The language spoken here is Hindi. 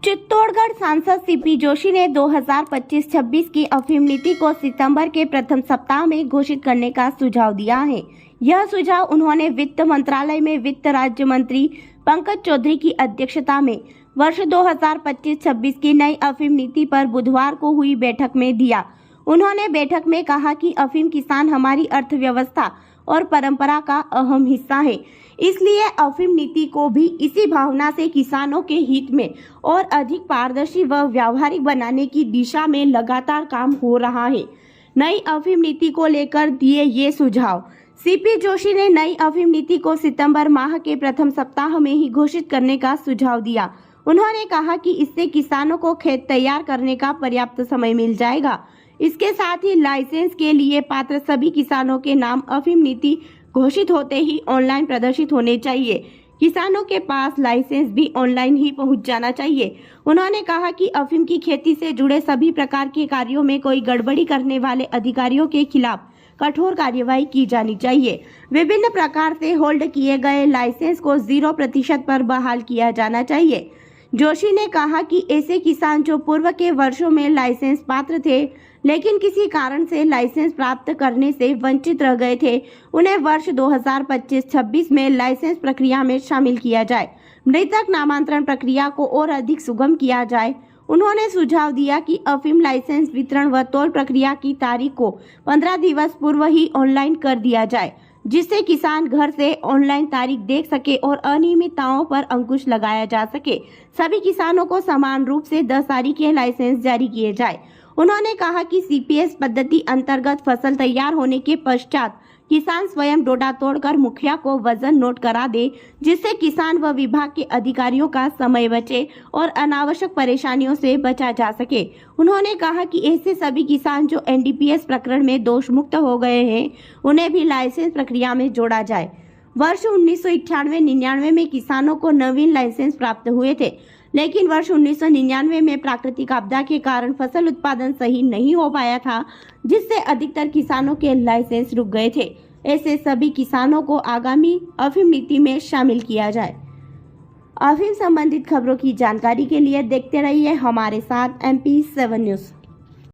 चित्तौड़गढ़ सांसद सीपी जोशी ने 2025-26 की अफीम नीति को सितंबर के प्रथम सप्ताह में घोषित करने का सुझाव दिया है। यह सुझाव उन्होंने वित्त मंत्रालय में वित्त राज्य मंत्री पंकज चौधरी की अध्यक्षता में वर्ष 2025-26 की नई अफीम नीति पर बुधवार को हुई बैठक में दिया। उन्होंने बैठक में कहा कि अफीम किसान हमारी अर्थव्यवस्था और परंपरा का अहम हिस्सा है, इसलिए अफीम नीति को भी इसी भावना से किसानों के हित में और अधिक पारदर्शी व व्यावहारिक बनाने की दिशा में लगातार काम हो रहा है। नई अफीम नीति को लेकर दिए ये सुझाव। सीपी जोशी ने नई अफीम नीति को सितंबर माह के प्रथम सप्ताह में ही घोषित करने का सुझाव दिया। उन्होंने कहा कि इससे किसानों को खेत तैयार करने का पर्याप्त समय मिल जाएगा। इसके साथ ही लाइसेंस के लिए पात्र सभी किसानों के नाम अफीम नीति घोषित होते ही ऑनलाइन प्रदर्शित होने चाहिए। किसानों के पास लाइसेंस भी ऑनलाइन ही पहुंच जाना चाहिए। उन्होंने कहा कि अफीम की खेती से जुड़े सभी प्रकार के कार्यों में कोई गड़बड़ी करने वाले अधिकारियों के खिलाफ कठोर कार्यवाही की जानी चाहिए। विभिन्न प्रकार से होल्ड किए गए लाइसेंस को 0% पर बहाल किया जाना चाहिए। जोशी ने कहा कि ऐसे किसान जो पूर्व के वर्षों में लाइसेंस पात्र थे लेकिन किसी कारण से लाइसेंस प्राप्त करने से वंचित रह गए थे, उन्हें वर्ष 2025-26 में लाइसेंस प्रक्रिया में शामिल किया जाए। मृतक नामांतरण प्रक्रिया को और अधिक सुगम किया जाए। उन्होंने सुझाव दिया कि अफीम लाइसेंस वितरण व तौल प्रक्रिया की तारीख को 15 दिवस पूर्व ही ऑनलाइन कर दिया जाए, जिससे किसान घर से ऑनलाइन तारीख देख सके और अनियमितताओं पर अंकुश लगाया जा सके। सभी किसानों को समान रूप से 10 तारीख के लाइसेंस जारी किए जाए। उन्होंने कहा कि सीपीएस पद्धति अंतर्गत फसल तैयार होने के पश्चात किसान स्वयं डोडा तोड़कर मुखिया को वजन नोट करा दे, जिससे किसान व विभाग के अधिकारियों का समय बचे और अनावश्यक परेशानियों से बचा जा सके। उन्होंने कहा कि ऐसे सभी किसान जो एनडीपीएस प्रकरण में दोष मुक्त हो गए हैं, उन्हें भी लाइसेंस प्रक्रिया में जोड़ा जाए। वर्ष 1998-99 में किसानों को नवीन लाइसेंस प्राप्त हुए थे, लेकिन वर्ष 1999 में प्राकृतिक आपदा के कारण फसल उत्पादन सही नहीं हो पाया था, जिससे अधिकतर किसानों के लाइसेंस रुक गए थे। ऐसे सभी किसानों को आगामी अफीम नीति में शामिल किया जाए। अफीम संबंधित खबरों की जानकारी के लिए देखते रहिए हमारे साथ MP7 न्यूज।